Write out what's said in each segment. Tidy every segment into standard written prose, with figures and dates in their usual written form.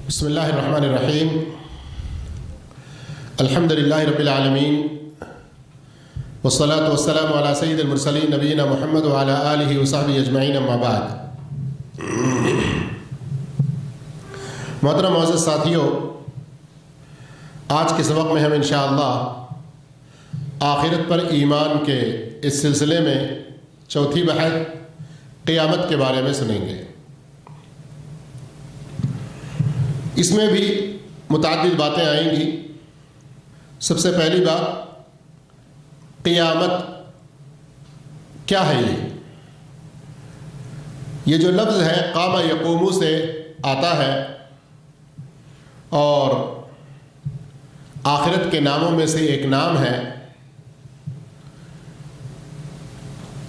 بسم اللہ الرحمن الرحیم الحمد للہ رب العالمین والصلاة والسلام علی سید المرسلین نبینا محمد وعلی آلہ وصحبہ اجمعین اما بعد۔ محترم معزز ساتھیوں، آج کے سبق میں ہم انشاءاللہ آخرت پر ایمان کے اس سلسلے میں چوتھی بحث قیامت کے بارے میں سنیں گے۔ اس میں بھی متعدد باتیں آئیں گی۔ سب سے پہلی بات، قیامت کیا ہے؟ یہ جو لفظ ہے قام یقوم سے آتا ہے اور آخرت کے ناموں میں سے ایک نام ہے۔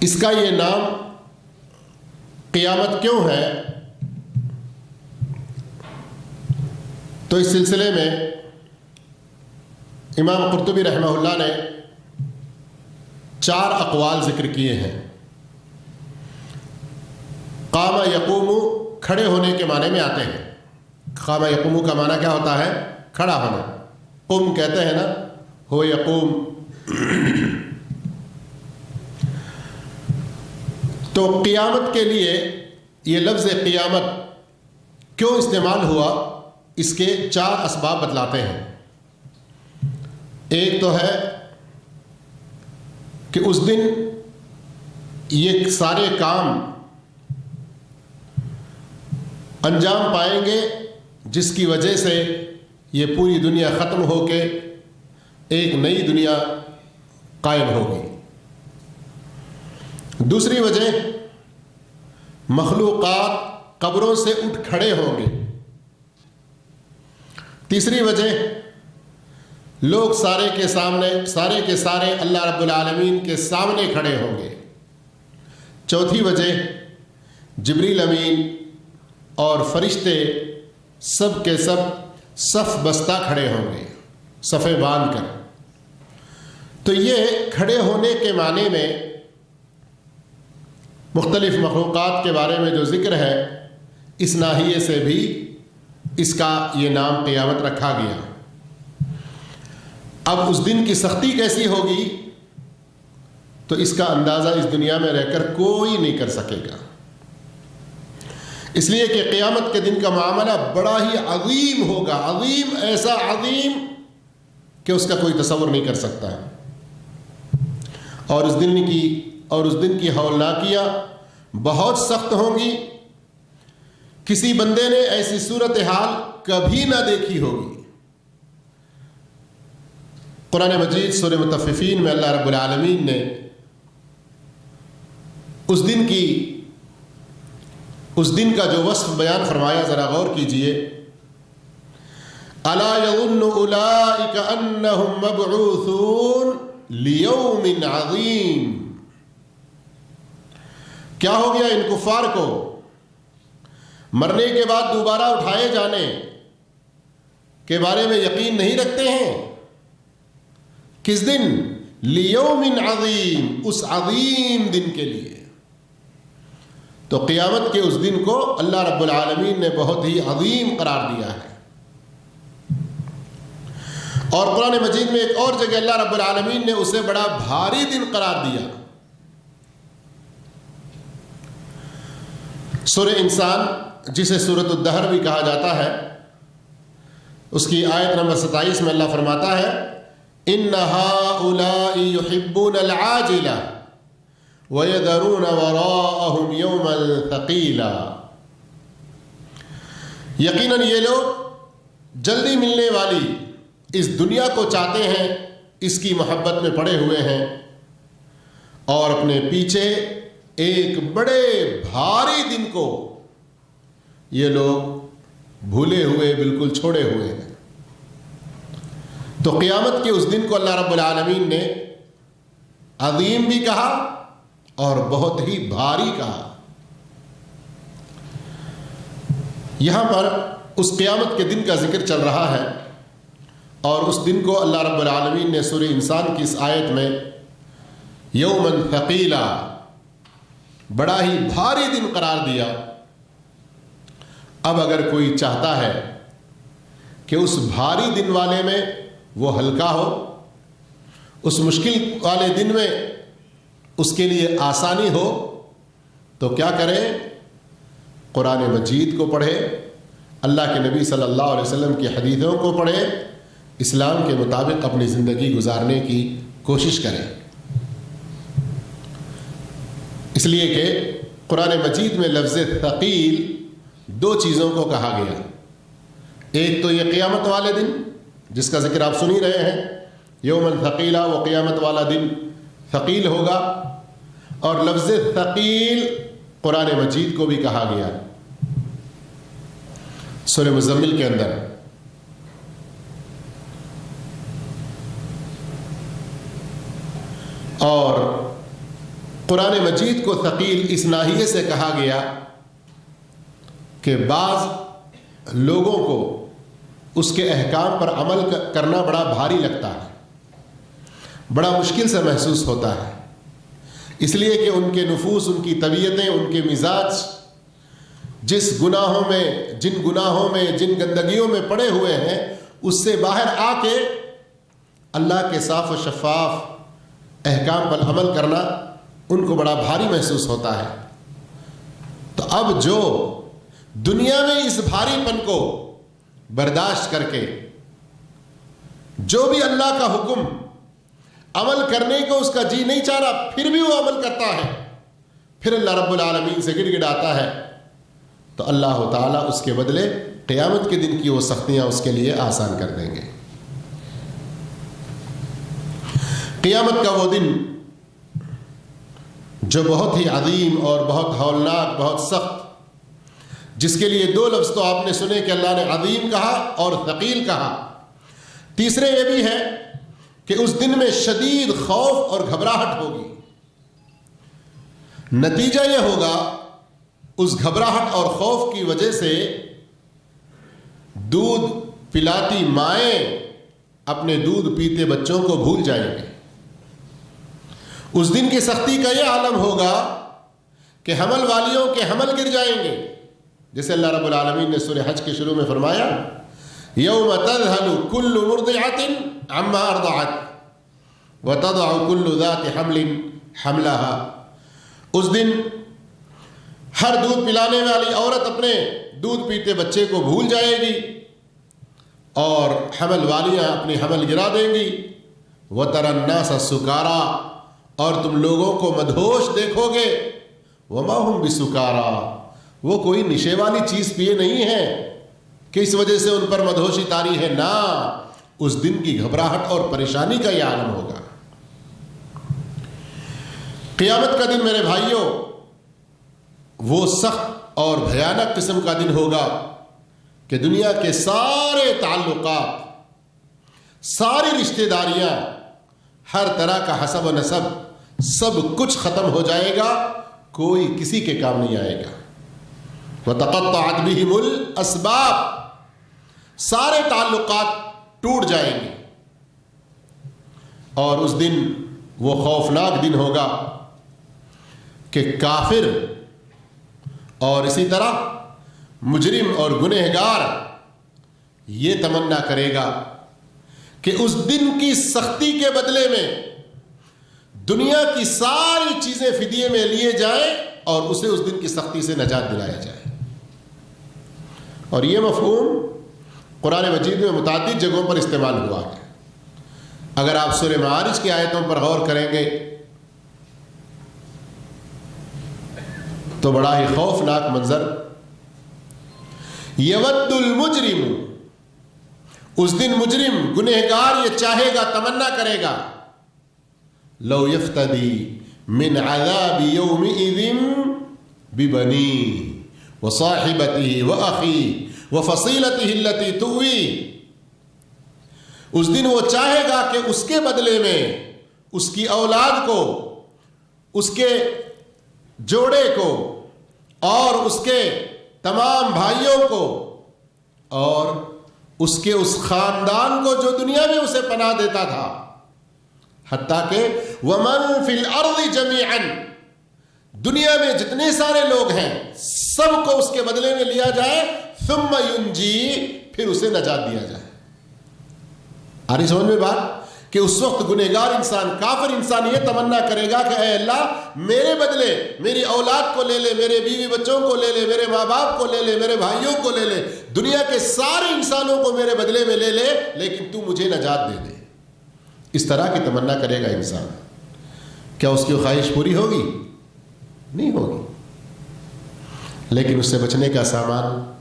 اس کا یہ نام قیامت کیوں ہے؟ تو اس سلسلے میں امام قرطبی رحمہ اللہ نے 4 اقوال ذکر کیے ہیں۔ قام یقوم کھڑے ہونے کے معنی میں آتے ہیں۔ قام یقوم کا معنی کیا ہوتا ہے؟ کھڑا ہونا۔ قم کہتے ہیں نا، ہو یقوم۔ تو قیامت کے لیے یہ لفظ قیامت کیوں استعمال ہوا، اس کے 4 اسباب بتلاتے ہیں۔ ایک تو ہے کہ اس دن یہ سارے کام انجام پائیں گے جس کی وجہ سے یہ پوری دنیا ختم ہو کے ایک نئی دنیا قائم ہوگی۔ دوسری وجہ، مخلوقات قبروں سے اٹھ کھڑے ہوں گے۔ تیسری وجہ، لوگ سارے کے سارے اللہ رب العالمین کے سامنے کھڑے ہوں گے۔ چوتھی وجہ، جبریل امین اور فرشتے سب کے سب صف بستہ کھڑے ہوں گے، صفیں باندھ کر۔ تو یہ کھڑے ہونے کے معنی میں مختلف مخلوقات کے بارے میں جو ذکر ہے، اس ناحیے سے بھی اس کا یہ نام قیامت رکھا گیا۔ اب اس دن کی سختی کیسی ہوگی تو اس کا اندازہ اس دنیا میں رہ کر کوئی نہیں کر سکے گا، اس لیے کہ قیامت کے دن کا معاملہ بڑا ہی عظیم ہوگا، عظیم، ایسا عظیم کہ اس کا کوئی تصور نہیں کر سکتا ہے۔ اور اس دن کی ہولناکیاں بہت سخت ہوں گی۔ کسی بندے نے ایسی صورتحال کبھی نہ دیکھی ہوگی۔ قرآن مجید سورہ مطففین میں اللہ رب العالمین نے اس دن کا جو وصف بیان فرمایا، ذرا غور کیجئے۔ الا یظن اولئک انہم مبعوثون لیوم عظیم۔ کیا ہو گیا ان کفار کو؟ مرنے کے بعد دوبارہ اٹھائے جانے کے بارے میں یقین نہیں رکھتے ہیں۔ کس دن؟ لیوم عظیم، اس عظیم دن کے لیے۔ تو قیامت کے اس دن کو اللہ رب العالمین نے بہت ہی عظیم قرار دیا ہے۔ اور قرآن مجید میں ایک اور جگہ اللہ رب العالمین نے اسے بڑا بھاری دن قرار دیا۔ سورہ انسان، جسے سورۃ الدہر بھی کہا جاتا ہے، اس کی آیت نمبر 27 میں اللہ فرماتا ہے، ان هؤلاء يحبون العاجلة ويذرون وراءهم يوما ثقيلا۔ یقیناً یہ لوگ جلدی ملنے والی اس دنیا کو چاہتے ہیں، اس کی محبت میں پڑے ہوئے ہیں، اور اپنے پیچھے ایک بڑے بھاری دن کو یہ لوگ بھولے ہوئے، بالکل چھوڑے ہوئے ہیں۔ تو قیامت کے اس دن کو اللہ رب العالمین نے عظیم بھی کہا اور بہت ہی بھاری کہا۔ یہاں پر اس قیامت کے دن کا ذکر چل رہا ہے، اور اس دن کو اللہ رب العالمین نے سورہ انسان کی اس آیت میں یومن ثقیلا، بڑا ہی بھاری دن قرار دیا۔ اب اگر کوئی چاہتا ہے کہ اس بھاری دن والے میں وہ ہلکا ہو، اس مشکل والے دن میں اس کے لیے آسانی ہو، تو کیا کریں؟ قرآن مجید کو پڑھے، اللہ کے نبی صلی اللہ علیہ وسلم کی حدیثوں کو پڑھے، اسلام کے مطابق اپنی زندگی گزارنے کی کوشش کریں۔ اس لیے کہ قرآن مجید میں لفظ ثقیل دو چیزوں کو کہا گیا، ایک تو یہ قیامت والے دن جس کا ذکر آپ سن ہی رہے ہیں، یوم ثقیلا، وہ قیامت والا دن ثقیل ہوگا، اور لفظ ثقیل قرآن مجید کو بھی کہا گیا سورہ مزمل کے اندر۔ اور قرآن مجید کو ثقیل اس ناحیے سے کہا گیا کہ بعض لوگوں کو اس کے احکام پر عمل کرنا بڑا بھاری لگتا ہے، بڑا مشکل سے محسوس ہوتا ہے، اس لیے کہ ان کے نفوس، ان کی طبیعتیں، ان کے مزاج جس گناہوں میں، جن گندگیوں میں پڑے ہوئے ہیں، اس سے باہر آ کے اللہ کے صاف و شفاف احکام پر عمل کرنا ان کو بڑا بھاری محسوس ہوتا ہے۔ تو اب جو دنیا میں اس بھاری پن کو برداشت کر کے جو بھی اللہ کا حکم عمل کرنے کو اس کا جی نہیں چاہ رہا، پھر بھی وہ عمل کرتا ہے، پھر اللہ رب العالمین سے گڑ گڑاتا ہے، تو اللہ تعالیٰ اس کے بدلے قیامت کے دن کی وہ سختیاں اس کے لیے آسان کر دیں گے۔ قیامت کا وہ دن جو بہت ہی عظیم اور بہت ہولناک، بہت سخت، جس کے لیے دو لفظ تو آپ نے سنے کہ اللہ نے عظیم کہا اور ثقیل کہا، تیسرے یہ بھی ہے کہ اس دن میں شدید خوف اور گھبراہٹ ہوگی۔ نتیجہ یہ ہوگا اس گھبراہٹ اور خوف کی وجہ سے دودھ پلاتی مائیں اپنے دودھ پیتے بچوں کو بھول جائیں گے۔ اس دن کی سختی کا یہ عالم ہوگا کہ حمل والیوں کے حمل گر جائیں گے، جیسے اللہ رب العالمین نے سورہ حج کے شروع میں فرمایا یوم تذہل کل مرضعۃ عما ارضعت وتضع کل ذات حمل حملها۔ اس دن ہر دودھ پلانے والی عورت اپنے دودھ پیتے بچے کو بھول جائے گی اور حمل والیاں اپنی حمل گرا دیں گی۔ وَتَرَى النَّاسَ سُكَارَىٰ، اور تم لوگوں کو مدہوش دیکھو گے۔ وَمَا هُمْ بِسُكَارَىٰ، وہ کوئی نشے والی چیز پیے نہیں ہیں کہ اس وجہ سے ان پر مدہوشی طاری ہے، نہ، اس دن کی گھبراہٹ اور پریشانی کا یہ عالم ہوگا۔ قیامت کا دن میرے بھائیوں وہ سخت اور بھیانک قسم کا دن ہوگا کہ دنیا کے سارے تعلقات، ساری رشتہ داریاں، ہر طرح کا حسب و نسب، سب کچھ ختم ہو جائے گا، کوئی کسی کے کام نہیں آئے گا۔ وَتَقَطَّعَتْ بِهِمُ الْأَسْبَابُ، سارے تعلقات ٹوٹ جائیں گے۔ اور اس دن وہ خوفناک دن ہوگا کہ کافر اور اسی طرح مجرم اور گنہگار یہ تمنا کرے گا کہ اس دن کی سختی کے بدلے میں دنیا کی ساری چیزیں فدیے میں لیے جائیں اور اسے اس دن کی سختی سے نجات دلایا جائے۔ اور یہ مفہوم قرآن مجید میں متعدد جگہوں پر استعمال ہوا ہے۔ اگر آپ سورہ معارج کی آیتوں پر غور کریں گے تو بڑا ہی خوفناک منظر، یود المجرم، اس دن مجرم گنہگار یہ چاہے گا، تمنا کرے گا، لو یفتدی من عذاب یومئذ ببنیہ وصاحبتہ واخیہ وفصیلتہ التی تؤویہ۔ اس دن وہ چاہے گا کہ اس کے بدلے میں اس کی اولاد کو، اس کے جوڑے کو اور اس کے تمام بھائیوں کو اور اس کے اس خاندان کو جو دنیا میں اسے پناہ دیتا تھا، حتیٰ کہ وَمَن فِي الْأَرْضِ جَمِيعًا، دنیا میں جتنے سارے لوگ ہیں سب کو اس کے بدلے میں لیا جائے، ثُمَّ يُنْجِي، پھر اسے نجات دیا جائے۔ آ رہی سمجھ میں بات؟ کہ اس وقت گنہگار انسان، کافر انسان یہ تمنا کرے گا کہ اے اللہ میرے بدلے میری اولاد کو لے لے، میرے بیوی بچوں کو لے لے، میرے ماں باپ کو لے لے، میرے بھائیوں کو لے لے، دنیا کے سارے انسانوں کو میرے بدلے میں لے لے، لیکن تو مجھے نجات دے دے۔ اس طرح کی تمنا کرے گا انسان۔ کیا اس کی خواہش پوری ہوگی؟ نہیں ہوگی۔ لیکن اس سے بچنے کا سامان،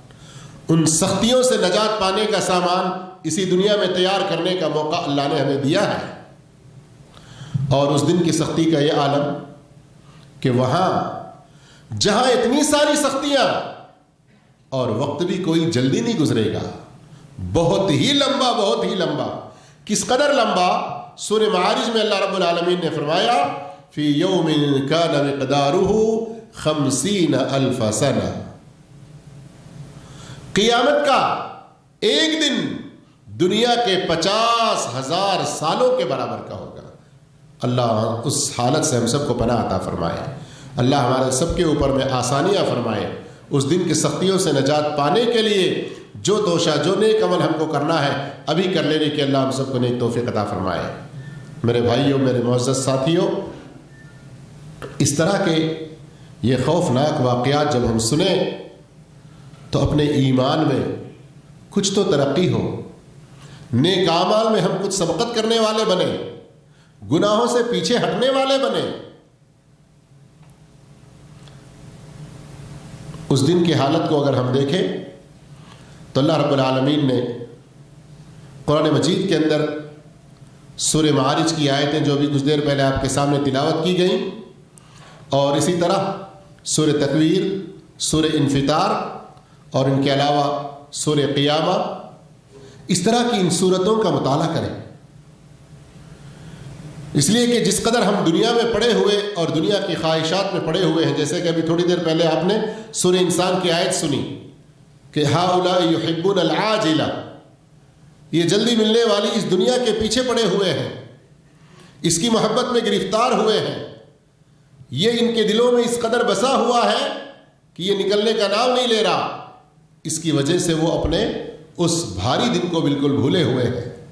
ان سختیوں سے نجات پانے کا سامان اسی دنیا میں تیار کرنے کا موقع اللہ نے ہمیں دیا ہے۔ اور اس دن کی سختی کا یہ عالم کہ وہاں جہاں اتنی ساری سختیاں اور وقت بھی کوئی جلدی نہیں گزرے گا، بہت ہی لمبا، بہت ہی لمبا۔ کس قدر لمبا؟ سورہ معارج میں اللہ رب العالمین نے فرمایا فی یوم کان مقدارہ 50,000 سنہ، قیامت کا ایک دن دنیا کے 50,000 سالوں کے برابر کا ہوگا۔ اللہ اس حالت سے ہم سب کو پناہ عطا فرمائے۔ اللہ ہمارے سب کے اوپر میں آسانیاں فرمائے۔ اس دن کی سختیوں سے نجات پانے کے لیے جو توشہ، جو نیک عمل ہم کو کرنا ہے ابھی کر لینے کے اللہ ہم سب کو نیک توفیق عطا فرمائے۔ میرے بھائیوں، میرے معزز ساتھیوں، اس طرح کے یہ خوفناک واقعات جب ہم سنیں تو اپنے ایمان میں کچھ تو ترقی ہو، نیک اعمال میں ہم کچھ سبقت کرنے والے بنے، گناہوں سے پیچھے ہٹنے والے بنے۔ اس دن کی حالت کو اگر ہم دیکھیں تو اللہ رب العالمین نے قرآن مجید کے اندر سورہ معارج کی آیتیں جو بھی کچھ دیر پہلے آپ کے سامنے تلاوت کی گئیں، اور اسی طرح سورہ تکویر، سورہ انفطار، اور ان کے علاوہ سورہ قیامہ، اس طرح کی ان صورتوں کا مطالعہ کریں۔ اس لیے کہ جس قدر ہم دنیا میں پڑے ہوئے اور دنیا کی خواہشات میں پڑے ہوئے ہیں، جیسے کہ ابھی تھوڑی دیر پہلے آپ نے سورہ انسان کی آیت سنی کہ ہؤلاء یحبون العاجلہ، یہ جلدی ملنے والی اس دنیا کے پیچھے پڑے ہوئے ہیں، اس کی محبت میں گرفتار ہوئے ہیں، یہ ان کے دلوں میں اس قدر بسا ہوا ہے کہ یہ نکلنے کا نام نہیں لے رہا۔ اس کی وجہ سے وہ اپنے اس بھاری دن کو بالکل بھولے ہوئے ہیں۔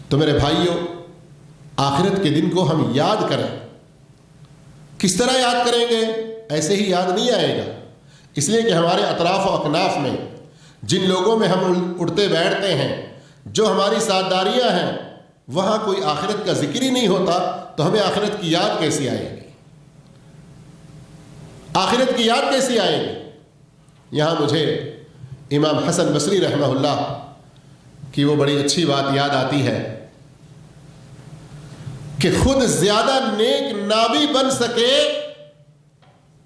تو میرے بھائیوں، آخرت کے دن کو ہم یاد کریں۔ کس طرح یاد کریں گے؟ ایسے ہی یاد نہیں آئے گا، اس لیے کہ ہمارے اطراف و اکناف میں جن لوگوں میں ہم اٹھتے بیٹھتے ہیں، جو ہماری ساتھداریاں ہیں، وہاں کوئی آخرت کا ذکر ہی نہیں ہوتا، تو ہمیں آخرت کی یاد کیسی آئے گی؟ آخرت کی یاد کیسی آئے گی؟ یہاں مجھے امام حسن بصری رحمہ اللہ کی وہ بڑی اچھی بات یاد آتی ہے کہ خود زیادہ نیک نہ بھی بن سکے،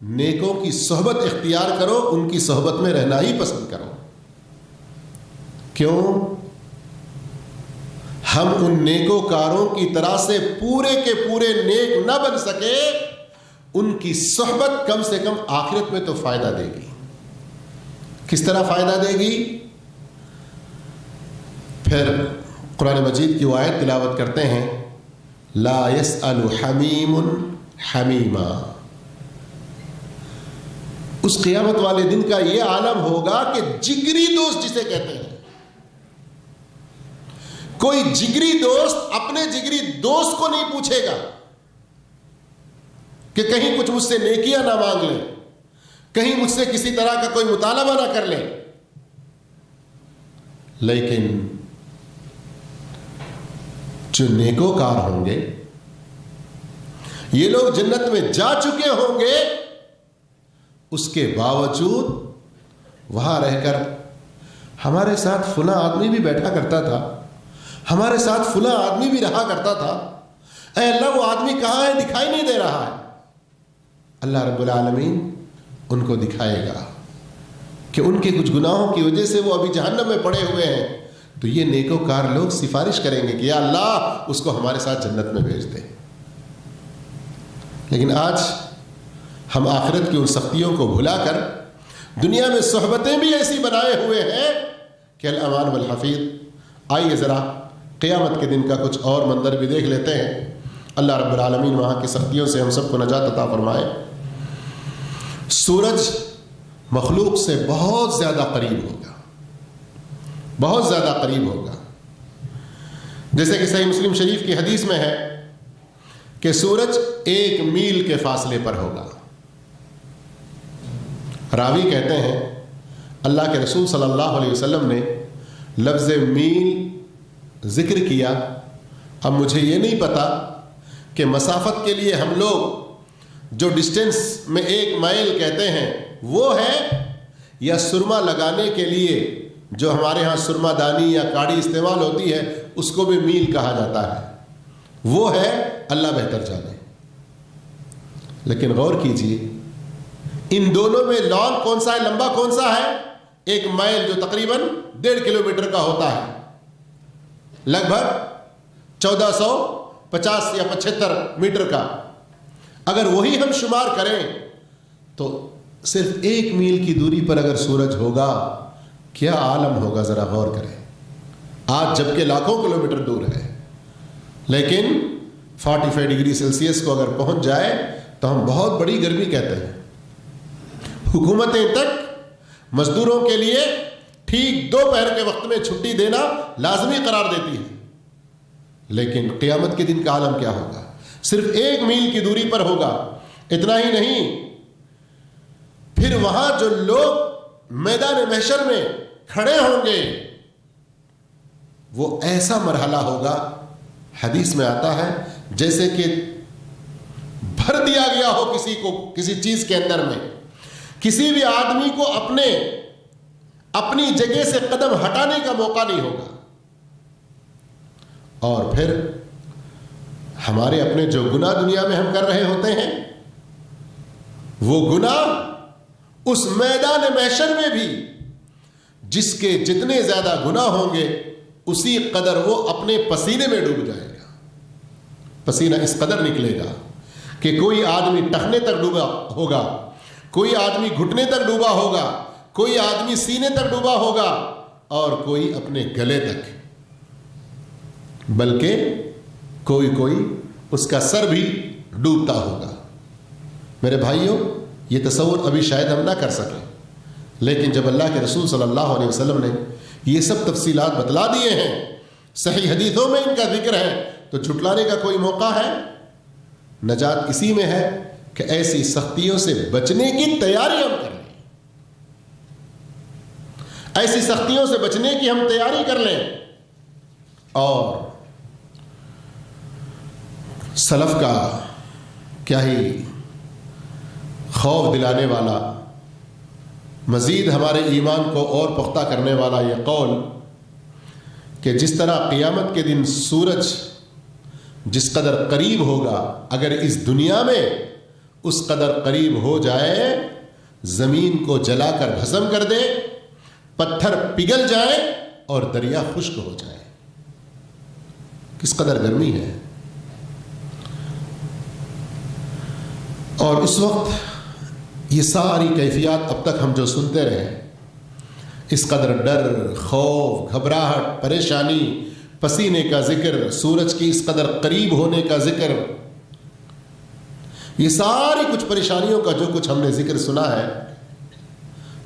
نیکوں کی صحبت اختیار کرو، ان کی صحبت میں رہنا ہی پسند کرو۔ کیوں؟ ہم ان نیکوکاروں کی طرح سے پورے کے پورے نیک نہ بن سکے، ان کی صحبت کم سے کم آخرت میں تو فائدہ دے گی۔ کس طرح فائدہ دے گی؟ پھر قرآن مجید کی وہ آیت تلاوت کرتے ہیں، لا يسأل حمیم حمیما۔ اس قیامت والے دن کا یہ عالم ہوگا کہ جگری دوست جسے کہتے ہیں، کوئی جگری دوست اپنے جگری دوست کو نہیں پوچھے گا کہ کہیں کچھ مجھ سے نیکیاں نہ مانگ لیں، کہیں مجھ سے کسی طرح کا کوئی مطالبہ نہ کر لیں۔ لیکن جو نیکوکار ہوں گے، یہ لوگ جنت میں جا چکے ہوں گے، اس کے باوجود وہاں رہ کر ہمارے ساتھ فلاں آدمی بھی بیٹھا کرتا تھا، ہمارے ساتھ فلاں آدمی بھی رہا کرتا تھا، اے اللہ وہ آدمی کہاں ہے؟ دکھائی نہیں دے رہا ہے۔ اللہ رب العالمین ان کو دکھائے گا کہ ان کے کچھ گناہوں کی وجہ سے وہ ابھی جہنم میں پڑے ہوئے ہیں، تو یہ نیکوکار لوگ سفارش کریں گے کہ یا اللہ اس کو ہمارے ساتھ جنت میں بھیج دے۔ لیکن آج ہم آخرت کی ان سختیوں کو بھلا کر دنیا میں صحبتیں بھی ایسی بنائے ہوئے ہیں کہ الامان والحفیظ۔ آئیے ذرا قیامت کے دن کا کچھ اور منظر بھی دیکھ لیتے ہیں۔ اللہ رب العالمین وہاں کی سختیوں سے ہم سب کو نجات عطا فرمائے۔ سورج مخلوق سے بہت زیادہ قریب ہوگا، بہت زیادہ قریب ہوگا. جیسے کہ صحیح مسلم شریف کی حدیث میں ہے کہ سورج 1 میل کے فاصلے پر ہوگا. راوی کہتے ہیں اللہ کے رسول صلی اللہ علیہ وسلم نے لفظ میل ذکر کیا. اب مجھے یہ نہیں پتا کہ مسافت کے لیے ہم لوگ جو ڈسٹینس میں 1 مائل کہتے ہیں وہ ہے, یا سرما لگانے کے لیے جو ہمارے ہاں سرما دانی یا کاڑی استعمال ہوتی ہے اس کو بھی میل کہا جاتا ہے, وہ ہے, اللہ بہتر جانے. لیکن غور کیجیے ان دونوں میں لانگ کون سا ہے, لمبا کون سا ہے؟ 1 مائل جو تقریباً 1.5 کلومیٹر کا ہوتا ہے, لگ بھگ 1450 یا 75 میٹر کا. اگر وہی ہم شمار کریں تو صرف 1 میل کی دوری پر اگر سورج ہوگا کیا عالم ہوگا, ذرا غور کریں. آج جبکہ لاکھوں کلومیٹر دور ہے, لیکن 45 ڈگری سیلسیس کو اگر پہنچ جائے تو ہم بہت بڑی گرمی کہتے ہیں. حکومتیں تک مزدوروں کے لیے ٹھیک دوپہر کے وقت میں چھٹی دینا لازمی قرار دیتی ہے, لیکن قیامت کے دن کا عالم کیا ہوگا؟ صرف 1 میل کی دوری پر ہوگا. اتنا ہی نہیں, پھر وہاں جو لوگ میدان محشر میں کھڑے ہوں گے وہ ایسا مرحلہ ہوگا, حدیث میں آتا ہے جیسے کہ بھر دیا گیا ہو کسی کو کسی چیز کے اندر میں. کسی بھی آدمی کو اپنی جگہ سے قدم ہٹانے کا موقع نہیں ہوگا. اور پھر ہمارے اپنے جو گناہ دنیا میں ہم کر رہے ہوتے ہیں وہ گناہ اس میدان محشر میں بھی جس کے جتنے زیادہ گناہ ہوں گے اسی قدر وہ اپنے پسینے میں ڈوب جائے گا. پسینہ اس قدر نکلے گا کہ کوئی آدمی ٹخنے تک ڈوبا ہوگا, کوئی آدمی گھٹنے تک ڈوبا ہوگا, کوئی آدمی سینے تک ڈوبا ہوگا اور کوئی اپنے گلے تک, بلکہ کوئی اس کا سر بھی ڈوبتا ہوگا. میرے بھائیوں, یہ تصور ابھی شاید ہم نہ کر سکیں, لیکن جب اللہ کے رسول صلی اللہ علیہ وسلم نے یہ سب تفصیلات بتلا دیے ہیں, صحیح حدیثوں میں ان کا ذکر ہے, تو جھٹلانے کا کوئی موقع ہے؟ نجات اسی میں ہے کہ ایسی سختیوں سے بچنے کی تیاری ہم کر لیں, ایسی سختیوں سے بچنے کی ہم تیاری کر لیں. اور سلف کا کیا ہی خوف دلانے والا, مزید ہمارے ایمان کو اور پختہ کرنے والا یہ قول کہ جس طرح قیامت کے دن سورج جس قدر قریب ہوگا, اگر اس دنیا میں اس قدر قریب ہو جائے, زمین کو جلا کر بھسم کر دے, پتھر پگھل جائے اور دریا خشک ہو جائے, کس قدر گرمی ہے. اور اس وقت یہ ساری کیفیات اب تک ہم جو سنتے رہے, اس قدر ڈر, خوف, گھبراہٹ, پریشانی, پسینے کا ذکر, سورج کی اس قدر قریب ہونے کا ذکر, یہ ساری کچھ پریشانیوں کا جو کچھ ہم نے ذکر سنا ہے,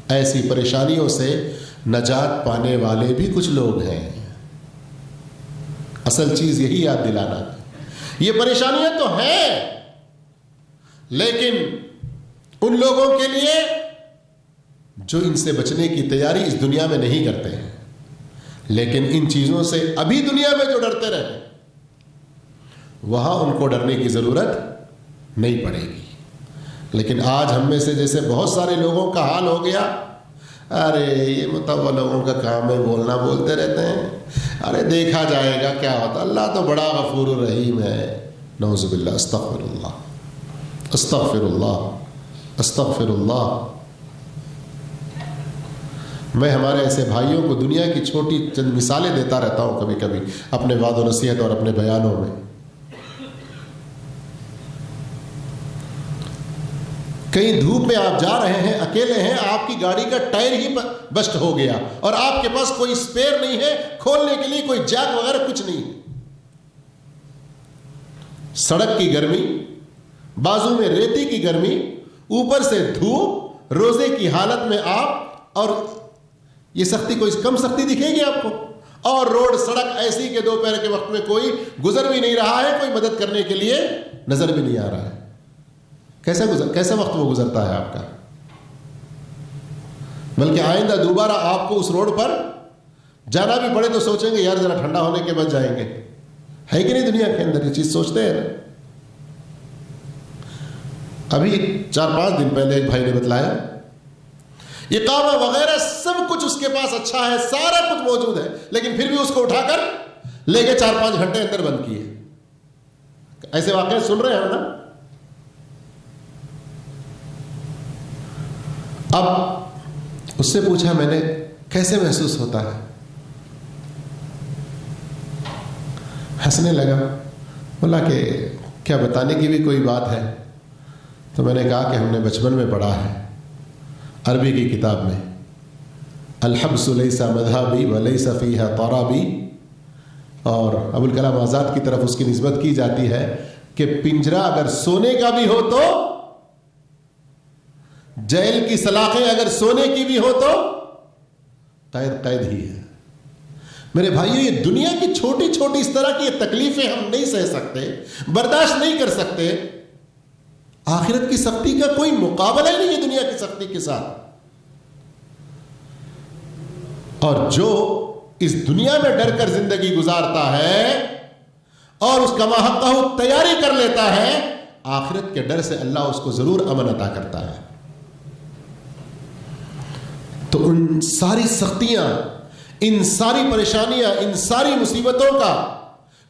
ایسی پریشانیوں سے نجات پانے والے بھی کچھ لوگ ہیں. اصل چیز یہی یاد دلانا ہے. یہ پریشانیاں تو ہیں, لیکن ان لوگوں کے لیے جو ان سے بچنے کی تیاری اس دنیا میں نہیں کرتے ہیں, لیکن ان چیزوں سے ابھی دنیا میں جو ڈرتے رہے وہاں ان کو ڈرنے کی ضرورت نہیں پڑے گی. لیکن آج ہم میں سے جیسے بہت سارے لوگوں کا حال ہو گیا, ارے یہ متوجہ لوگوں کا کام ہے بولنا, بولتے رہتے ہیں, ارے دیکھا جائے گا کیا ہوتا, اللہ تو بڑا غفور الرحیم ہے. نعوذ باللہ, استغفر اللہ, استغفر اللہ, استغفر اللہ. میں ہمارے ایسے بھائیوں کو دنیا کی چھوٹی چند مثالیں دیتا رہتا ہوں کبھی کبھی اپنے وعد و نصیحت اور اپنے بیانوں میں. کہیں دھوپ میں آپ جا رہے ہیں, اکیلے ہیں, آپ کی گاڑی کا ٹائر ہی بسٹ ہو گیا اور آپ کے پاس کوئی اسپیئر نہیں ہے, کھولنے کے لیے کوئی جیک وغیرہ کچھ نہیں ہے. سڑک کی گرمی, بازو میں ریتی کی گرمی, اوپر سے دھوپ, روزے کی حالت میں آپ, اور یہ سختی کوئی کم سختی دکھے گی آپ کو؟ اور روڈ سڑک ایسی کہ دوپہر کے وقت میں کوئی گزر بھی نہیں رہا ہے، کوئی مدد کرنے کے لیے نظر بھی نہیں آ رہا ہے. کیسا وقت وہ گزرتا ہے آپ کا؟ بلکہ آئندہ دوبارہ آپ کو اس روڈ پر جانا بھی پڑے تو سوچیں گے یار ذرا ٹھنڈا ہونے کے بعد جائیں گے. ہے کہ نہیں؟ دنیا کے اندر یہ چیز سوچتے ہیں. ابھی 4-5 دن پہلے ایک بھائی نے بتلایا اقامہ وغیرہ سب کچھ اس کے پاس اچھا ہے، سارا کچھ موجود ہے، لیکن پھر بھی اس کو اٹھا کر لے کے 4-5 گھنٹے اندر بند کیے. ایسے واقعے سن رہے ہیں نا؟ اب اس سے پوچھا میں نے کیسے محسوس ہوتا ہے؟ ہنسنے لگا، بولا کہ کیا بتانے کی بھی کوئی بات ہے؟ تو میں نے کہا کہ ہم نے بچپن میں پڑھا ہے عربی کی کتاب میں، الحبس لیس مذہبی ولیس فیہا طرابی، اور ابوالکلام آزاد کی طرف اس کی نسبت کی جاتی ہے کہ پنجرہ اگر سونے کا بھی ہو تو، جیل کی سلاخیں اگر سونے کی بھی ہو تو قید قید ہی ہے. میرے بھائیو، یہ دنیا کی چھوٹی چھوٹی اس طرح کی تکلیفیں ہم نہیں سہ سکتے، برداشت نہیں کر سکتے. آخرت کی سختی کا کوئی مقابلہ ہی نہیں ہے دنیا کی سختی کے ساتھ. اور جو اس دنیا میں ڈر کر زندگی گزارتا ہے اور اس کا ماحق تیاری کر لیتا ہے، آخرت کے ڈر سے اللہ اس کو ضرور امن عطا کرتا ہے. تو ان ساری سختیاں، ان ساری پریشانیاں، ان ساری مصیبتوں کا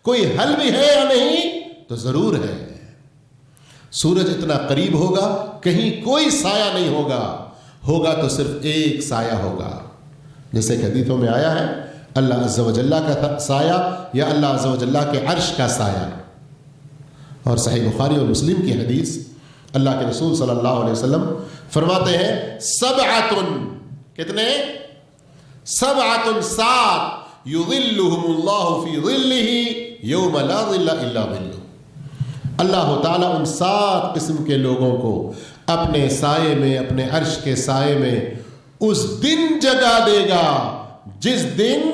کوئی حل بھی ہے یا نہیں؟ تو ضرور ہے. سورج اتنا قریب ہوگا کہیں کوئی سایہ نہیں ہوگا، ہوگا تو صرف ایک سایہ ہوگا. جیسے کہ حدیثوں میں آیا ہے اللہ عز و جل کا سایہ یا اللہ عز و جل کے عرش کا سایہ. اور صحیح بخاری اور مسلم کی حدیث، اللہ کے رسول صلی اللہ علیہ وسلم فرماتے ہیں سبعۃ، کتنے؟ سبعۃ، 7 یظلہم اللہ فی ظلہ یوم لا ظل الا ظلہ. اللہ تعالیٰ ان 7 قسم کے لوگوں کو اپنے سائے میں، اپنے عرش کے سائے میں اس دن جگہ دے گا جس دن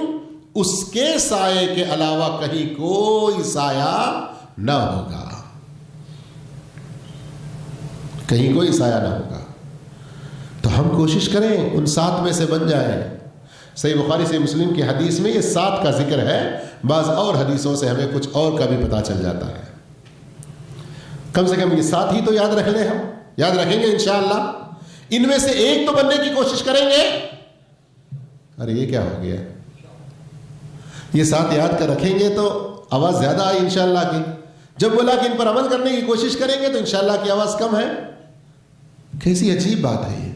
اس کے سائے کے علاوہ کہیں کوئی سایہ نہ ہوگا، کہیں کوئی سایہ نہ ہوگا. تو ہم کوشش کریں ان 7 میں سے بن جائیں. صحیح بخاری سے مسلم کی حدیث میں یہ 7 کا ذکر ہے، بعض اور حدیثوں سے ہمیں کچھ اور کا بھی پتہ چل جاتا ہے. کم سے کم یہ 7 ہی تو یاد رکھ لیں، ہم یاد رکھیں گے انشاءاللہ. ان میں سے ایک تو بننے کی کوشش کریں گے. ارے یہ کیا ہو گیا؟ یہ 7 یاد کر رکھیں گے تو آواز زیادہ آئی انشاءاللہ کی. جب بولا کہ ان پر عمل کرنے کی کوشش کریں گے تو انشاءاللہ کی آواز کم ہے. کیسی عجیب بات ہے یہ.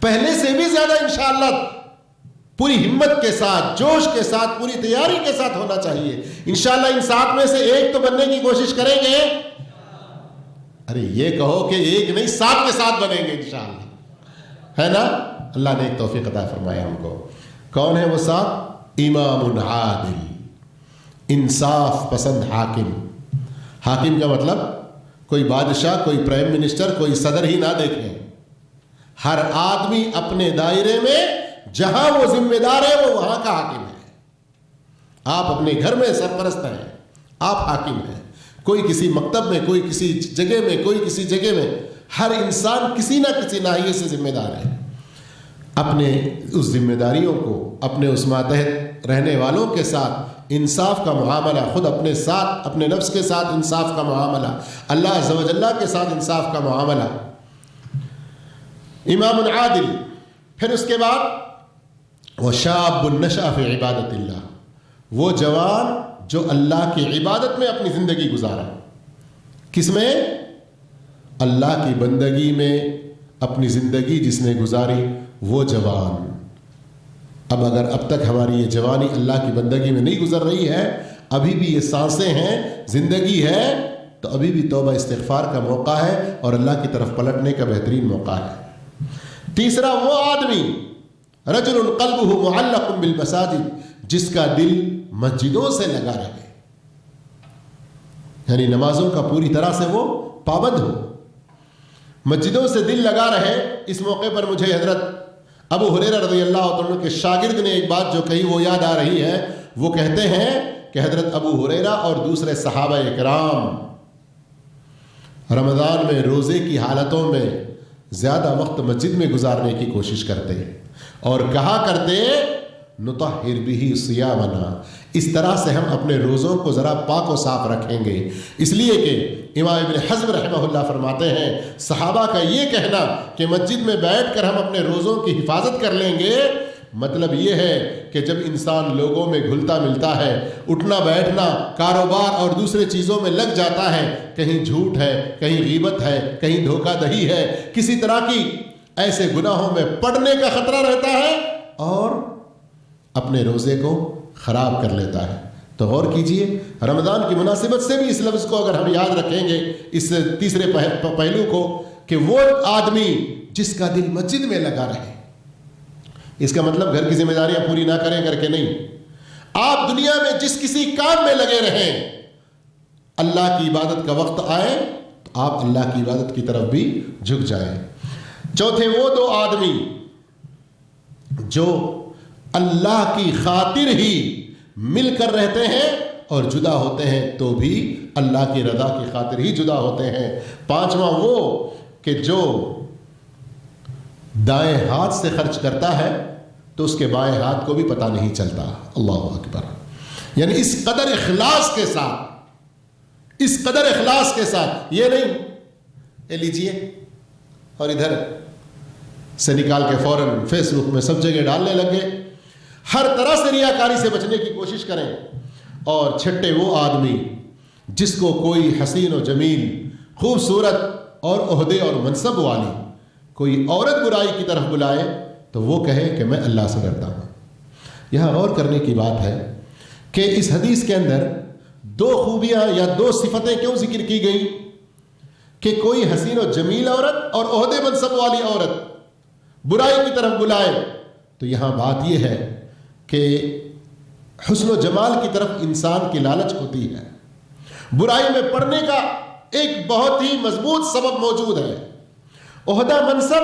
پہلے سے بھی زیادہ انشاءاللہ پوری ہمت کے ساتھ، جوش کے ساتھ، پوری تیاری کے ساتھ ہونا چاہیے. انشاءاللہ ان 7 میں سے ایک تو بننے کی کوشش کریں گے. ارے یہ کہو کہ ایک نہیں 7 کے ساتھ بنیں گے انشاءاللہ، ہے نا؟ اللہ نے ایک توفیق عطا فرمایا ہم کو. کون ہے وہ 7؟ امام عادل، انصاف پسند حاکم. حاکم کا مطلب کوئی بادشاہ، کوئی پرائم منسٹر، کوئی صدر ہی نہ دیکھیں. ہر آدمی اپنے دائرے میں جہاں وہ ذمہ دار ہے وہ وہاں کا حاکم ہے. آپ اپنے گھر میں سرپرست ہیں، آپ حاکم ہیں. کوئی کسی مکتب میں، کوئی کسی جگہ میں، کوئی کسی جگہ میں، ہر انسان کسی نہ کسی ناحیے سے ذمہ دار ہے. اپنے اس ذمہ داریوں کو، اپنے اس ماتحت رہنے والوں کے ساتھ انصاف کا معاملہ، خود اپنے ساتھ، اپنے نفس کے ساتھ انصاف کا معاملہ، اللہ عز و جل کے ساتھ انصاف کا معاملہ. امام عادل. پھر اس کے بعد وشاب نشأ فی عبادت اللہ، وہ جوان جو اللہ کی عبادت میں اپنی زندگی گزارا. کس میں؟ اللہ کی بندگی میں اپنی زندگی جس نے گزاری وہ جوان. اب اگر اب تک ہماری یہ جوانی اللہ کی بندگی میں نہیں گزر رہی ہے، ابھی بھی یہ سانسیں ہیں، زندگی ہے، تو ابھی بھی توبہ استغفار کا موقع ہے اور اللہ کی طرف پلٹنے کا بہترین موقع ہے. تیسرا وہ آدمی رجل قلبہ معلق بالمساجد، جس کا دل مسجدوں سے لگا رہے، یعنی نمازوں کا پوری طرح سے وہ پابند ہو، مسجدوں سے دل لگا رہے. اس موقع پر مجھے حضرت ابو ہریرہ رضی اللہ عنہ کے شاگرد نے ایک بات جو کہی وہ یاد آ رہی ہے. وہ کہتے ہیں کہ حضرت ابو ہریرہ اور دوسرے صحابہ کرام رمضان میں روزے کی حالتوں میں زیادہ وقت مسجد میں گزارنے کی کوشش کرتے اور کہا کرتے نطہر بہ صیامنا، اس طرح سے ہم اپنے روزوں کو ذرا پاک و صاف رکھیں گے. اس لیے کہ امام ابن حزم رحمہ اللہ فرماتے ہیں صحابہ کا یہ کہنا کہ مسجد میں بیٹھ کر ہم اپنے روزوں کی حفاظت کر لیں گے، مطلب یہ ہے کہ جب انسان لوگوں میں گھلتا ملتا ہے، اٹھنا بیٹھنا کاروبار اور دوسرے چیزوں میں لگ جاتا ہے، کہیں جھوٹ ہے، کہیں غیبت ہے، کہیں دھوکہ دہی ہے، کسی طرح کی ایسے گناہوں میں پڑنے کا خطرہ رہتا ہے اور اپنے روزے کو خراب کر لیتا ہے. تو غور کیجئے رمضان کی مناسبت سے بھی اس لفظ کو اگر ہم یاد رکھیں گے، اس تیسرے پہلو کو، کہ وہ آدمی جس کا دل مسجد میں لگا رہے. اس کا مطلب گھر کی ذمہ داریاں پوری نہ کریں کر کے نہیں، آپ دنیا میں جس کسی کام میں لگے رہیں، اللہ کی عبادت کا وقت آئے تو آپ اللہ کی عبادت کی طرف بھی جھک جائیں. چوتھے وہ دو آدمی جو اللہ کی خاطر ہی مل کر رہتے ہیں اور جدا ہوتے ہیں تو بھی اللہ کی رضا کی خاطر ہی جدا ہوتے ہیں. پانچواں وہ کہ جو دائیں ہاتھ سے خرچ کرتا ہے تو اس کے بائیں ہاتھ کو بھی پتہ نہیں چلتا. اللہ اکبر. یعنی اس قدر اخلاص کے ساتھ، اس قدر اخلاص کے ساتھ، یہ نہیں اے لیجئے اور ادھر سے نکال کے فوراً فیس بک میں سب جگہ ڈالنے لگے. ہر طرح سے ریاکاری سے بچنے کی کوشش کریں. اور چھٹے وہ آدمی جس کو کوئی حسین و جمیل، خوبصورت اور عہدے اور منصب والی کوئی عورت برائی کی طرف بلائے تو وہ کہے کہ میں اللہ سے ڈرتا ہوں. یہاں غور کرنے کی بات ہے کہ اس حدیث کے اندر دو خوبیاں یا دو صفتیں کیوں ذکر کی گئی کہ کوئی حسین و جمیل عورت اور عہدے منصب والی عورت برائی کی طرف بلائے. تو یہاں بات یہ ہے کہ حسن و جمال کی طرف انسان کی لالچ ہوتی ہے. برائی میں پڑنے کا ایک بہت ہی مضبوط سبب موجود ہے. عہدہ منصب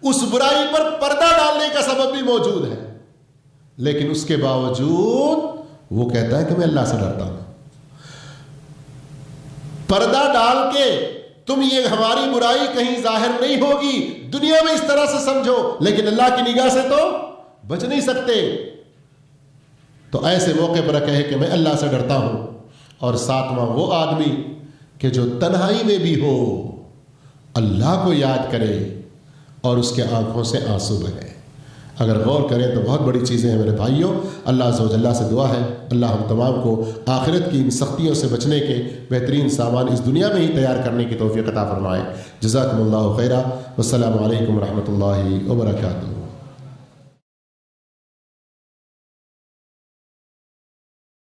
اس برائی پر پردہ ڈالنے کا سبب بھی موجود ہے، لیکن اس کے باوجود وہ کہتا ہے کہ میں اللہ سے ڈرتا ہوں. پردہ ڈال کے تم یہ ہماری برائی کہیں ظاہر نہیں ہوگی، دنیا میں اس طرح سے سمجھو، لیکن اللہ کی نگاہ سے تو بچ نہیں سکتے. تو ایسے موقع پر کہے کہ میں اللہ سے ڈرتا ہوں. اور ساتواں وہ آدمی کہ جو تنہائی میں بھی ہو اللہ کو یاد کرے اور اس کے آنکھوں سے آنسو بہے. اگر غور کریں تو بہت بڑی چیزیں ہیں میرے بھائیوں. اللہ عز و جل سے دعا ہے اللہ ہم تمام کو آخرت کی ان سختیوں سے بچنے کے بہترین سامان اس دنیا میں ہی تیار کرنے کی توفیق عطا فرمائے. جزاکم اللہ خیرا. والسلام علیکم ورحمۃ اللہ وبرکاتہ.